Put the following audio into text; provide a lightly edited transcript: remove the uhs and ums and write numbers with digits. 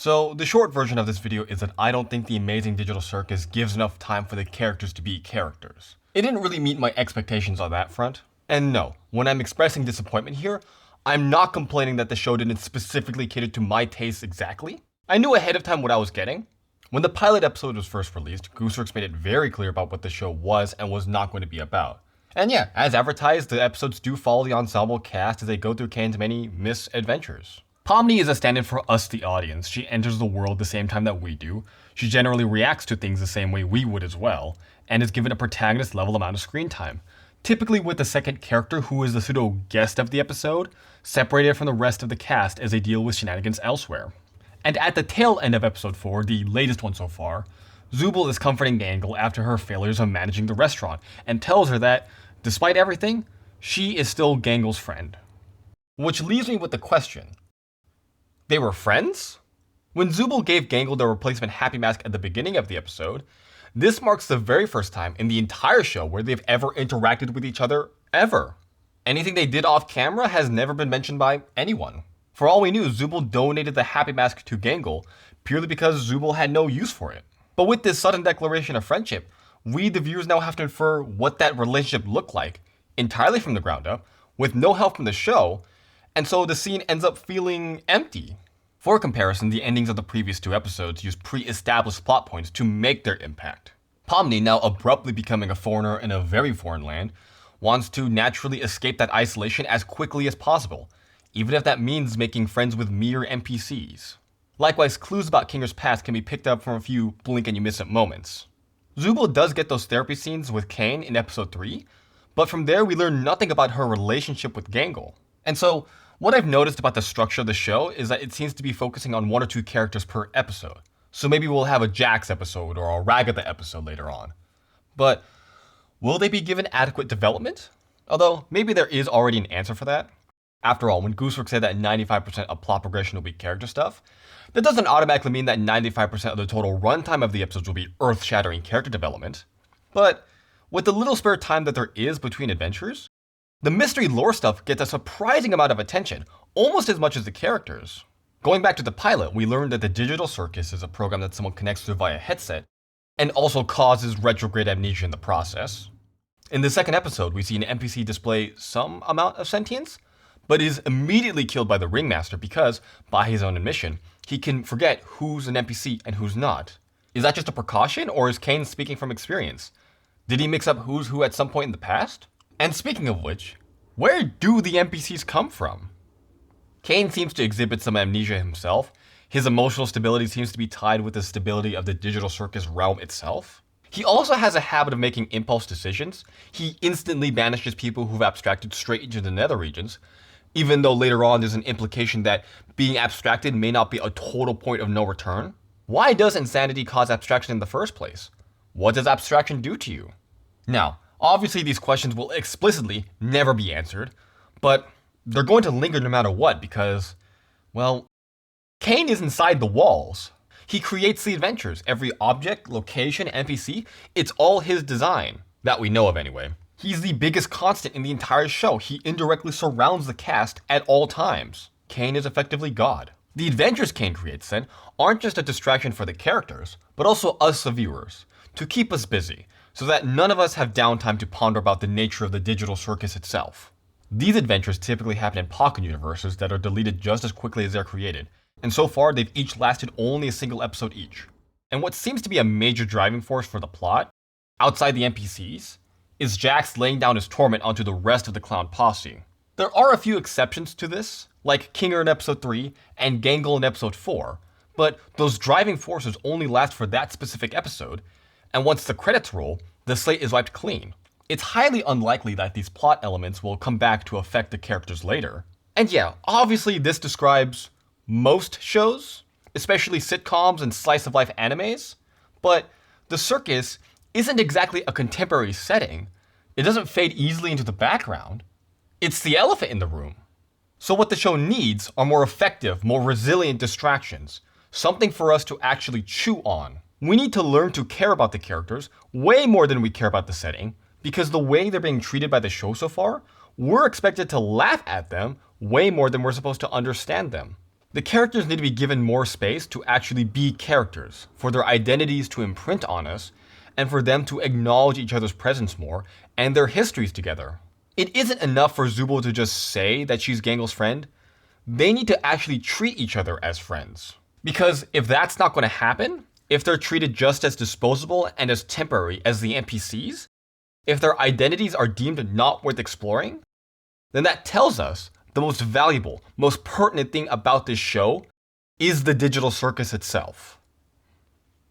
So the short version of this video is that I don't think the Amazing Digital Circus gives enough time for the characters to be characters. It didn't really meet my expectations on that front. And no, when I'm expressing disappointment here, I'm not complaining that the show didn't specifically cater to my tastes exactly. I knew ahead of time what I was getting. When the pilot episode was first released, Gooseworks made it very clear about what the show was and was not going to be about. And yeah, as advertised, the episodes do follow the ensemble cast as they go through Kane's many misadventures. Pomni is a stand-in for us, the audience. She enters the world the same time that we do. She generally reacts to things the same way we would as well, and is given a protagonist-level amount of screen time, typically with the second character, who is the pseudo-guest of the episode, separated from the rest of the cast as they deal with shenanigans elsewhere. And at the tail end of episode 4, the latest one so far, Zubul is comforting Gangle after her failures of managing the restaurant, and tells her that, despite everything, she is still Gangle's friend. Which leaves me with the question, they were friends? When Zubul gave Gangle the replacement Happy Mask at the beginning of the episode, this marks the very first time in the entire show where they've ever interacted with each other, ever. Anything they did off camera has never been mentioned by anyone. For all we knew, Zubul donated the Happy Mask to Gangle purely because Zubul had no use for it. But with this sudden declaration of friendship, we the viewers now have to infer what that relationship looked like, entirely from the ground up, with no help from the show, and so the scene ends up feeling empty. For comparison, the endings of the previous 2 episodes use pre-established plot points to make their impact. Pomni, now abruptly becoming a foreigner in a very foreign land, wants to naturally escape that isolation as quickly as possible, even if that means making friends with mere NPCs. Likewise, clues about Kinger's past can be picked up from a few blink-and-you-miss-it moments. Zubul does get those therapy scenes with Kane in episode 3, but from there we learn nothing about her relationship with Gangle. And so, what I've noticed about the structure of the show is that it seems to be focusing on 1 or 2 characters per episode. So maybe we'll have a Jax episode or a Ragatha episode later on. But will they be given adequate development? Although, maybe there is already an answer for that. After all, when Gooseworks said that 95% of plot progression will be character stuff, that doesn't automatically mean that 95% of the total runtime of the episodes will be earth-shattering character development. But with the little spare time that there is between adventures, the mystery lore stuff gets a surprising amount of attention, almost as much as the characters. Going back to the pilot, we learned that the Digital Circus is a program that someone connects to via headset, and also causes retrograde amnesia in the process. In the second episode, we see an NPC display some amount of sentience, but is immediately killed by the Ringmaster because, by his own admission, he can forget who's an NPC and who's not. Is that just a precaution, or is Kane speaking from experience? Did he mix up who's who at some point in the past? And speaking of which, where do the NPCs come from? Kane seems to exhibit some amnesia himself. His emotional stability seems to be tied with the stability of the Digital Circus realm itself. He also has a habit of making impulse decisions. He instantly banishes people who've abstracted straight into the nether regions, even though later on there's an implication that being abstracted may not be a total point of no return. Why does insanity cause abstraction in the first place? What does abstraction do to you? Now, obviously these questions will explicitly never be answered, but they're going to linger no matter what because, well, Kane is inside the walls. He creates the adventures. Every object, location, NPC, it's all his design, that we know of anyway. He's the biggest constant in the entire show. He indirectly surrounds the cast at all times. Kane is effectively God. The adventures Kane creates, then, aren't just a distraction for the characters, but also us the viewers, to keep us busy, so that none of us have downtime to ponder about the nature of the Digital Circus itself. These adventures typically happen in pocket universes that are deleted just as quickly as they're created, and so far they've each lasted only a single episode each. And what seems to be a major driving force for the plot, outside the NPCs, is Jax laying down his torment onto the rest of the clown posse. There are a few exceptions to this, like Kinger in episode 3 and Gangle in episode 4, but those driving forces only last for that specific episode, and once the credits roll, the slate is wiped clean. It's highly unlikely that these plot elements will come back to affect the characters later. And yeah, obviously this describes most shows, especially sitcoms and slice-of-life animes, but the circus isn't exactly a contemporary setting. It doesn't fade easily into the background. It's the elephant in the room. So what the show needs are more effective, more resilient distractions, something for us to actually chew on. We need to learn to care about the characters way more than we care about the setting, because the way they're being treated by the show so far, we're expected to laugh at them way more than we're supposed to understand them. The characters need to be given more space to actually be characters, for their identities to imprint on us, and for them to acknowledge each other's presence more and their histories together. It isn't enough for Zubul to just say that she's Gangel's friend. They need to actually treat each other as friends. Because if that's not going to happen, if they're treated just as disposable and as temporary as the NPCs, if their identities are deemed not worth exploring, then that tells us the most valuable, most pertinent thing about this show is the digital circus itself.